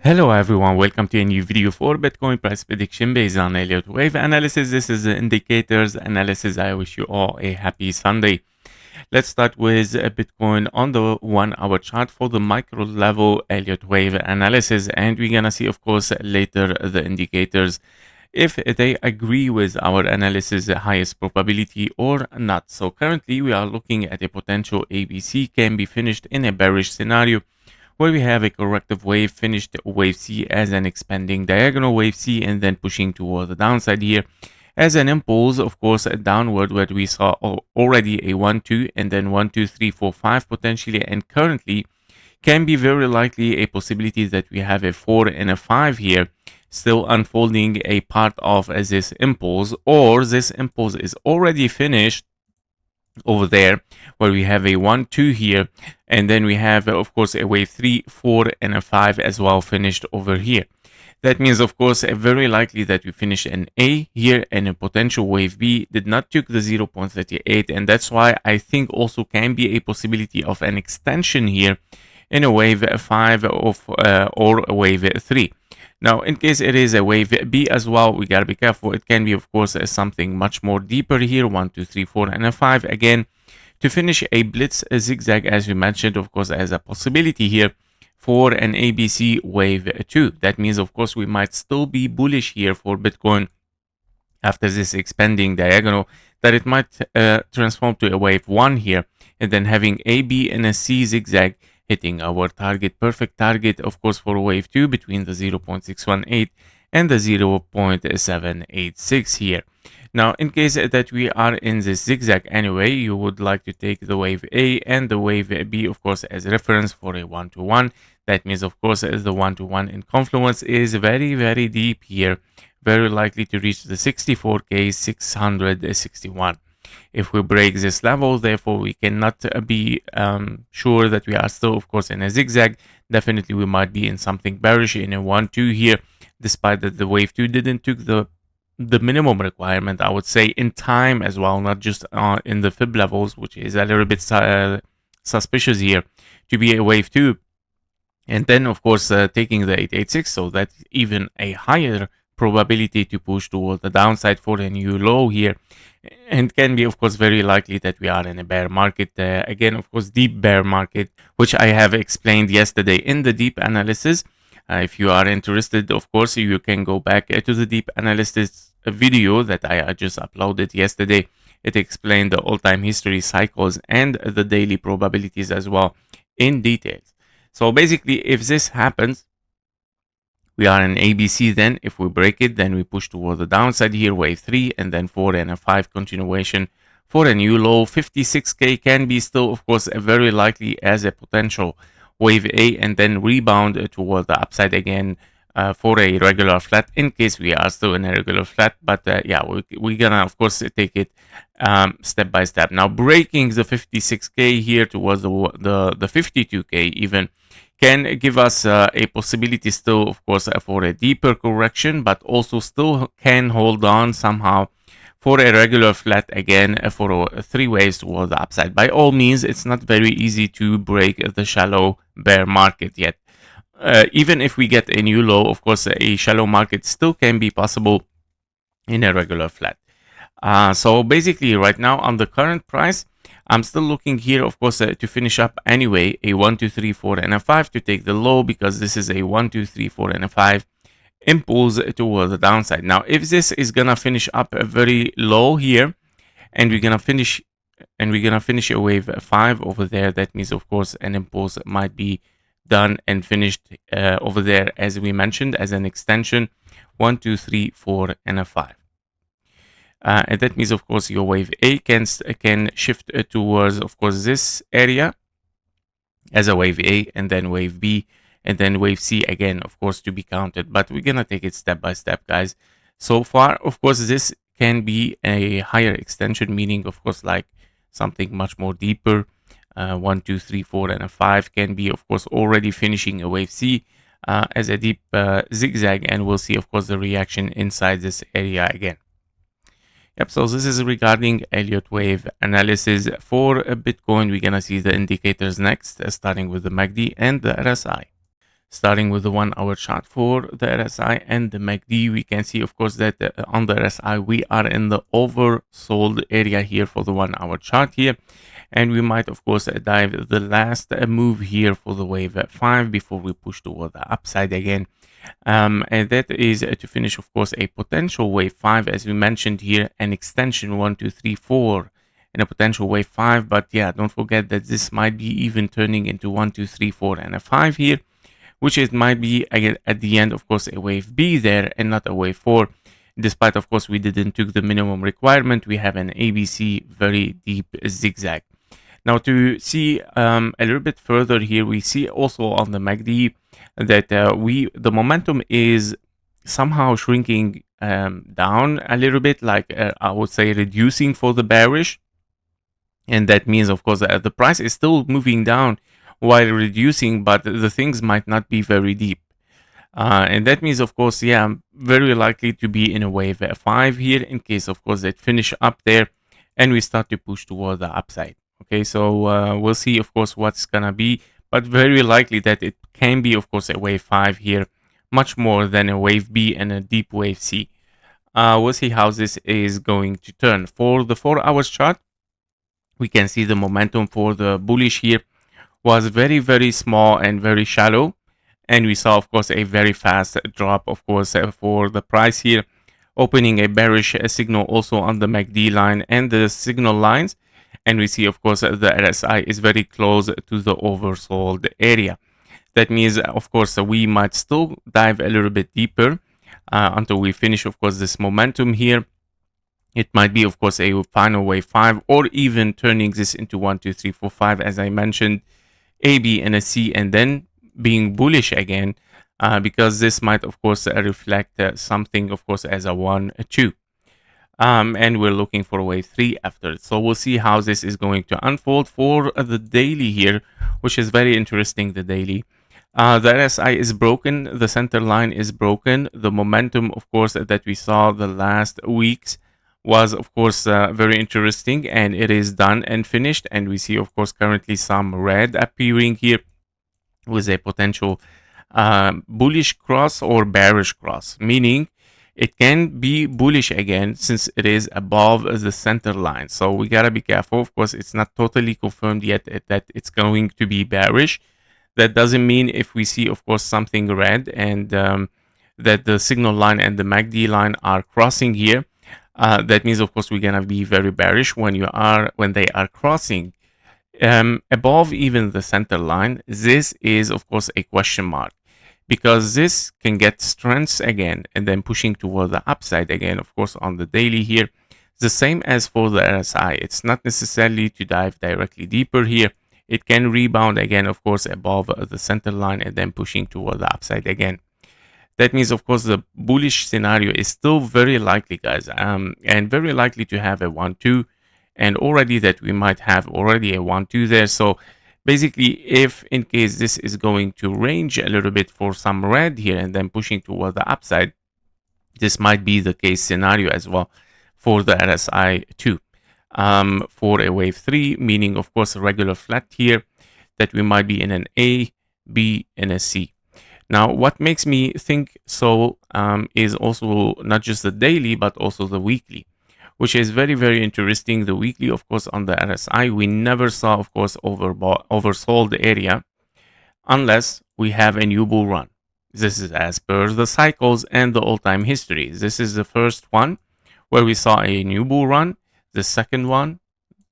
Hello everyone, welcome to a new video for Bitcoin price prediction based on Elliott Wave analysis. This is the indicators analysis. I wish you all a happy Sunday. Let's start with Bitcoin on the 1 hour chart for the micro level Elliott Wave analysis, and we're gonna see of course later the indicators if they agree with our analysis, the highest probability or not. So currently we are looking at a potential ABC can be finished in a bearish scenario where we have a corrective wave, finished wave C as an expanding diagonal wave C, and then pushing toward the downside here as an impulse, of course, downward, where we saw already a 1, 2, and then 1, 2, 3, 4, 5 potentially, and currently can be very likely a possibility that we have a 4 and a 5 here, still unfolding a part of this impulse, or this impulse is already finished over there where we have a 1 2 here, and then we have of course a wave 3 4 and a 5 as well finished over here. That means of course very likely that we finish an A here, and a potential wave B did not took the 0.38, and that's why I think also can be a possibility of an extension here in a wave 5 of or a wave 3. Now, in case it is a wave B as well, we gotta be careful. It can be, of course, something much more deeper here, 1, 2, 3, 4, and a 5. Again, to finish a blitz a zigzag, as we mentioned, of course, as a possibility here for an ABC wave 2. That means, of course, we might still be bullish here for Bitcoin after this expanding diagonal, that it might transform to a wave 1 here, and then having A, B, and a C zigzag, hitting our target, perfect target, of course, for wave 2 between the 0.618 and the 0.786 here. Now, in case that we are in this zigzag anyway, you would like to take the wave A and the wave B, of course, as reference for a 1-to-1. That means, of course, the 1-to-1 in confluence is very, very deep here, very likely to reach the 64K 661. If we break this level, therefore we cannot be sure that we are still, of course, in a zigzag. Definitely we might be in something bearish in a 1-2 here, despite that the wave 2 didn't took the minimum requirement, I would say, in time as well, not just in the fib levels, which is a little bit suspicious here, to be a wave 2. And then, of course, taking the 886, so that's even a higher probability to push toward the downside for a new low here, and can be, of course, very likely that we are in a bear market, again, of course, deep bear market, which I have explained yesterday in the deep analysis. If you are interested, of course, you can go back to the deep analysis video that I just uploaded yesterday. It explained the all-time history cycles and the daily probabilities as well in details. So basically, if this happens, we are in ABC. Then if we break it, then we push toward the downside here, wave 3, and then 4 and a 5 continuation for a new low. 56K can be still, of course, very likely as a potential wave A, and then rebound toward the upside again for a regular flat, in case we are still in a regular flat. But yeah, we're gonna, of course, take it step by step. Now, breaking the 56K here towards the 52K even can give us a possibility still, of course, for a deeper correction, but also still can hold on somehow for a regular flat again for 3 waves toward the upside. By all means, it's not very easy to break the shallow bear market yet. Even if we get a new low, of course, a shallow market still can be possible in a regular flat. So basically, right now on the current price, I'm still looking here, of course, to finish up anyway, a 1, 2, 3, 4, and a 5 to take the low, because this is a 1, 2, 3, 4, and a 5 impulse toward the downside. Now, if this is gonna finish up very low here, and we're gonna finish a wave 5 over there, that means, of course, an impulse might be done and finished over there, as we mentioned, as an extension, 1, 2, 3, 4, and a 5. And that means, of course, your wave A can shift towards, of course, this area as a wave A, and then wave B, and then wave C again, of course, to be counted. But we're gonna take it step by step, guys. So far, of course, this can be a higher extension, meaning, of course, like something much more deeper. 1, 2, 3, 4, and a 5 can be, of course, already finishing a wave C as a deep zigzag, and we'll see, of course, the reaction inside this area again. Yep, so this is regarding Elliott Wave analysis for Bitcoin. We're gonna see the indicators next, starting with the MACD and the RSI. Starting with the 1 hour chart for the RSI and the MACD, we can see, of course, that on the RSI we are in the oversold area here for the 1 hour chart here, and we might, of course, dive the last move here for the wave 5 before we push toward the upside again. And that is to finish, of course, a potential wave 5, as we mentioned here, an extension 1, 2, 3, 4, and a potential wave 5. But yeah, don't forget that this might be even turning into 1, 2, 3, 4, and a 5 here, which it might be again at the end, of course, a wave B there and not a wave 4. Despite, of course, we didn't took the minimum requirement, we have an ABC very deep zigzag. Now to see a little bit further here, we see also on the MACD that the momentum is somehow shrinking down a little bit, like I would say reducing for the bearish, and that means, of course, the price is still moving down while reducing, but the things might not be very deep. And that means, of course, yeah, very likely to be in a wave 5 here, in case, of course, that finish up there and we start to push toward the upside. Okay, so we'll see, of course, what's gonna be, but very likely that it can be, of course, a wave 5 here, much more than a wave B and a deep wave C. We'll see how this is going to turn. For the 4 hours chart, we can see the momentum for the bullish here was very, very small and very shallow. And we saw, of course, a very fast drop, of course, for the price here, opening a bearish signal also on the MACD line and the signal lines. And we see, of course, the RSI is very close to the oversold area. That means, of course, we might still dive a little bit deeper until we finish, of course, this momentum here. It might be, of course, a final wave 5, or even turning this into 1, 2, 3, 4, 5, as I mentioned, A, B, and a C, and then being bullish again, because this might, of course, reflect something, of course, as a 1, 2. And we're looking for wave 3 after. So we'll see how this is going to unfold for the daily here, which is very interesting, the daily. The RSI is broken, the center line is broken. The momentum, of course, that we saw the last weeks was, of course, very interesting, and it is done and finished. And we see, of course, currently some red appearing here with a potential bullish cross or bearish cross, meaning it can be bullish again since it is above the center line. So we gotta be careful. Of course, it's not totally confirmed yet that it's going to be bearish. That doesn't mean if we see, of course, something red and that the signal line and the MACD line are crossing here. That means, of course, we're gonna be very bearish when they are crossing above even the center line. This is, of course, a question mark, because this can get strength again and then pushing toward the upside again, of course, on the daily here. The same as for the RSI. It's not necessarily to dive directly deeper here. It can rebound again, of course, above the center line and then pushing toward the upside again. That means, of course, the bullish scenario is still very likely, guys, and very likely to have a 1, 2, and already that we might have already a 1, 2 there. So basically, if in case this is going to range a little bit for some red here and then pushing toward the upside, this might be the case scenario as well for the RSI 2. For a wave 3, meaning, of course, a regular flat here, that we might be in an A, B, and a C. Now, what makes me think so is also not just the daily, but also the weekly, which is very, very interesting. The weekly, of course, on the RSI, we never saw, of course, oversold area unless we have a new bull run. This is as per the cycles and the all-time history. This is the first one where we saw a new bull run, the second one,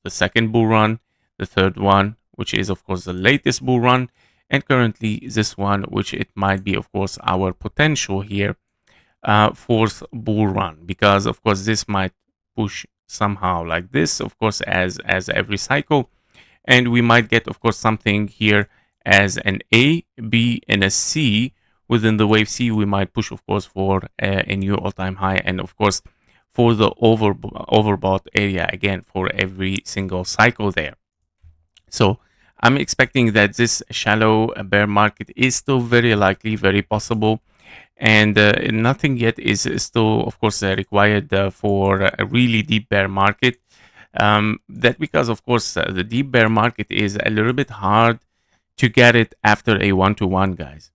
the second bull run, the third one, which is, of course, the latest bull run, and currently this one, which it might be, of course, our potential here, fourth bull run, because, of course, this might push somehow like this, of course, as every cycle, and we might get, of course, something here as an A, B, and a C. Within the wave C, we might push, of course, for a new all-time high, and of course for the overbought area again for every single cycle there. So I'm expecting that this shallow bear market is still very likely, very possible, and nothing yet is still, of course, required for a really deep bear market. That because, of course, the deep bear market is a little bit hard to get it after a one-to-one, guys.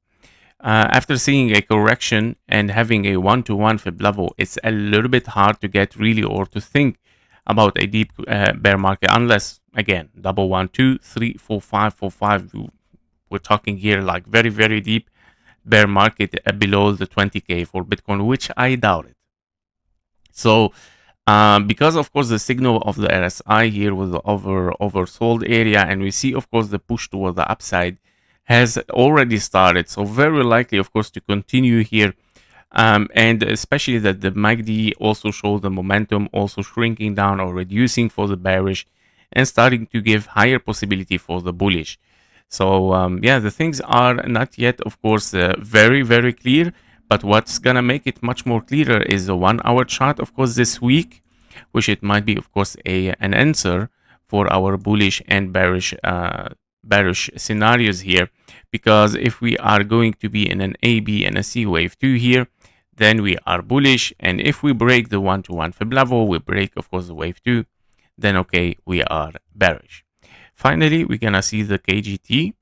After seeing a correction and having a one-to-one fib level, it's a little bit hard to get really or to think about a deep bear market unless, again, double 1, 2, 3, 4, 5, 4, 5. We're talking here like very, very deep bear market below the 20K for Bitcoin, which I doubt it. So because of course the signal of the RSI here was the oversold area, and we see of course the push toward the upside has already started, so very likely of course to continue here, and especially that the MACD also showed the momentum also shrinking down or reducing for the bearish and starting to give higher possibility for the bullish. So yeah, the things are not yet of course very, very clear, but what's gonna make it much more clearer is the 1 hour chart, of course, this week, which it might be, of course, an answer for our bullish and bearish scenarios here. Because if we are going to be in an A, B, and a C wave 2 here, then we are bullish. And if we break the 1-to-1 fib level, we break, of course, the wave 2, then okay, we are bearish. Finally, we're gonna see the KGT.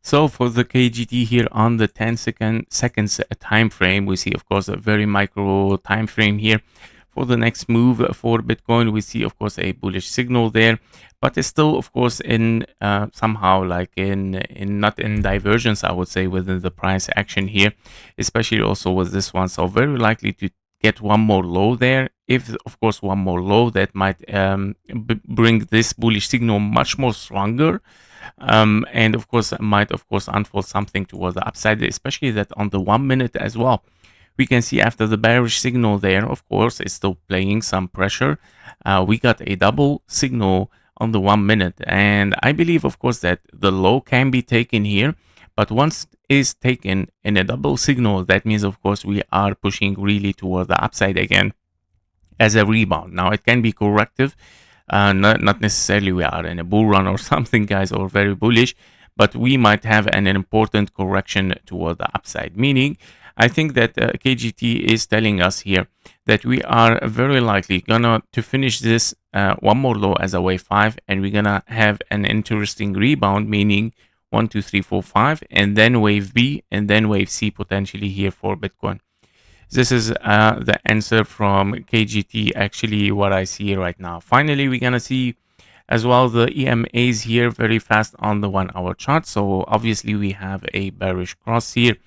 So for the KGT here on the 10 seconds time frame, we see of course a very micro time frame here. For the next move for Bitcoin, we see of course a bullish signal there, but it's still of course in somehow like in not in divergence, I would say, within the price action here, especially also with this one. So very likely to get one more low there. If of course one more low, that might bring this bullish signal much more stronger. And of course might of course unfold something towards the upside, especially that on the 1 minute as well. We can see after the bearish signal there, of course, it's still playing some pressure. We got a double signal on the 1 minute, and I believe of course that the low can be taken here, but once it is taken in a double signal, that means of course we are pushing really toward the upside again as a rebound. Now it can be corrective. Not necessarily we are in a bull run or something, guys, or very bullish, but we might have an important correction toward the upside. Meaning, I think that KGT is telling us here that we are very likely gonna to finish this one more low as a wave 5, and we're gonna have an interesting rebound, meaning 1, 2, 3, 4, 5, and then wave B, and then wave C potentially here for Bitcoin. This is the answer from KGT, actually what I see right now. Finally, we're gonna see as well the EMAs here very fast on the 1 hour chart. So obviously we have a bearish cross here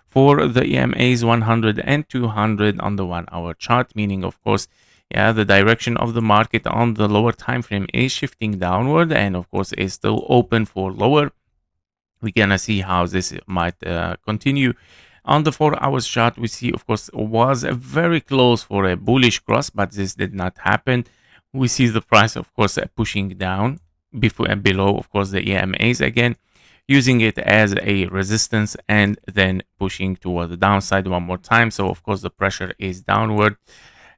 for the EMAs 100 and 200 on the 1 hour chart, meaning of course, yeah, the direction of the market on the lower time frame is shifting downward, and of course is still open for lower. We're gonna see how this might continue. On the 4 hours chart, we see, of course, was very close for a bullish cross, but this did not happen. We see the price, of course, pushing down before and below, of course, the EMAs again, using it as a resistance and then pushing toward the downside one more time. So, of course, the pressure is downward.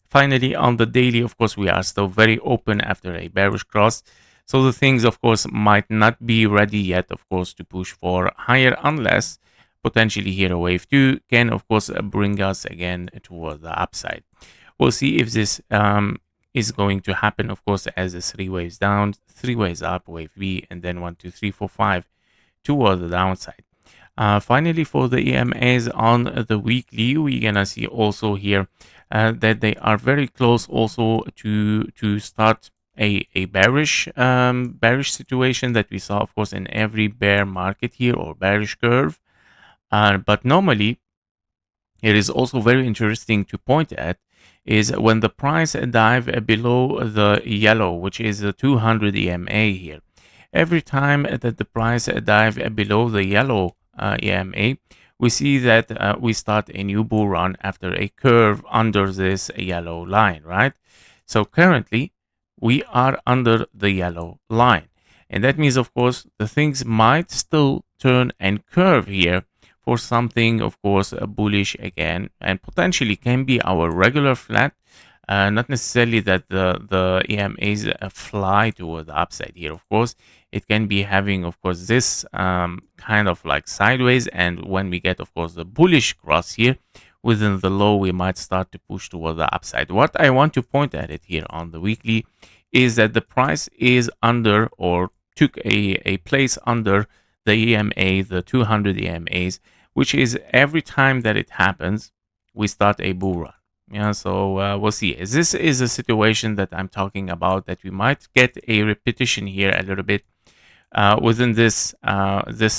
Finally, on the daily, of course, we are still very open after a bearish cross. So the things, of course, might not be ready yet, of course, to push for higher unless potentially here a wave 2 can of course bring us again toward the upside. We'll see if this is going to happen, of course, as the 3 waves down, 3 waves up, wave B, and then 1, 2, 3, 4, 5 toward the downside. Finally, for the EMAs on the weekly, we're gonna see also here that they are very close also to start a bearish situation that we saw, of course, in every bear market here or bearish curve. But normally, it is also very interesting to point at is when the price dive below the yellow, which is the 200 EMA here. Every time that the price dive below the yellow EMA, we see that we start a new bull run after a curve under this yellow line, right? So currently, we are under the yellow line. And that means, of course, the things might still turn and curve here for something, of course, bullish again, and potentially can be our regular flat. Not necessarily that the EMAs fly toward the upside here. Of course, it can be having, of course, this kind of like sideways. And when we get, of course, the bullish cross here, within the low, we might start to push toward the upside. What I want to point at it here on the weekly is that the price is under, or took a place under, the EMA, the 200 EMAs, which is every time that it happens, we start a bull run. Yeah, so we'll see. This is a situation that I'm talking about, that we might get a repetition here a little bit within this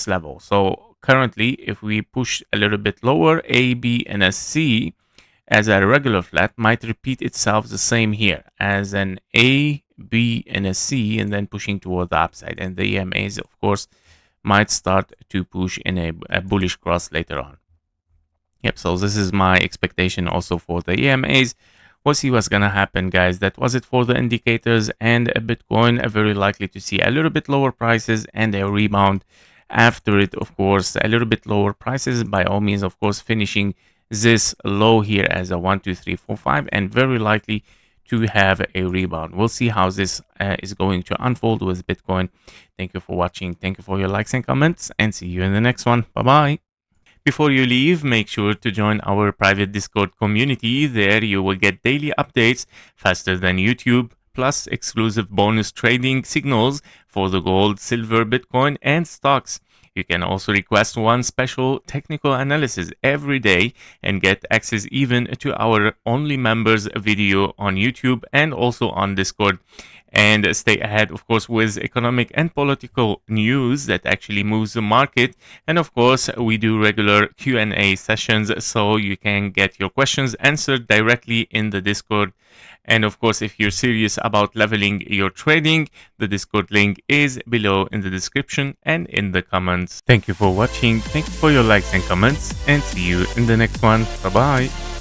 level. So currently, if we push a little bit lower, A, B, and a C as a regular flat might repeat itself the same here as an A, B, and a C, and then pushing toward the upside. And the EMAs, of course, might start to push in a bullish cross later on. Yep, so this is my expectation also for the EMAs. We'll see what's gonna happen, guys. That was it for the indicators, and Bitcoin very likely to see a little bit lower prices and a rebound after it. Of course, a little bit lower prices, by all means, of course, finishing this low here as a 1, 2, 3, 4, 5, and very likely to have a rebound. We'll see how this is going to unfold with Bitcoin. Thank you for watching. Thank you for your likes and comments, and see you in the next one. Bye bye. Before you leave, make sure to join our private Discord community. There you will get daily updates faster than YouTube, plus exclusive bonus trading signals for the gold, silver, Bitcoin, and stocks. You can also request one special technical analysis every day and get access even to our only members video on YouTube and also on Discord. And stay ahead, of course, with economic and political news that actually moves the market. And of course, we do regular Q&A sessions, so you can get your questions answered directly in the Discord. And of course, if you're serious about leveling your trading, the Discord link is below in the description and in the comments. Thank you for watching. Thank you for your likes and comments, and see you in the next one. Bye bye.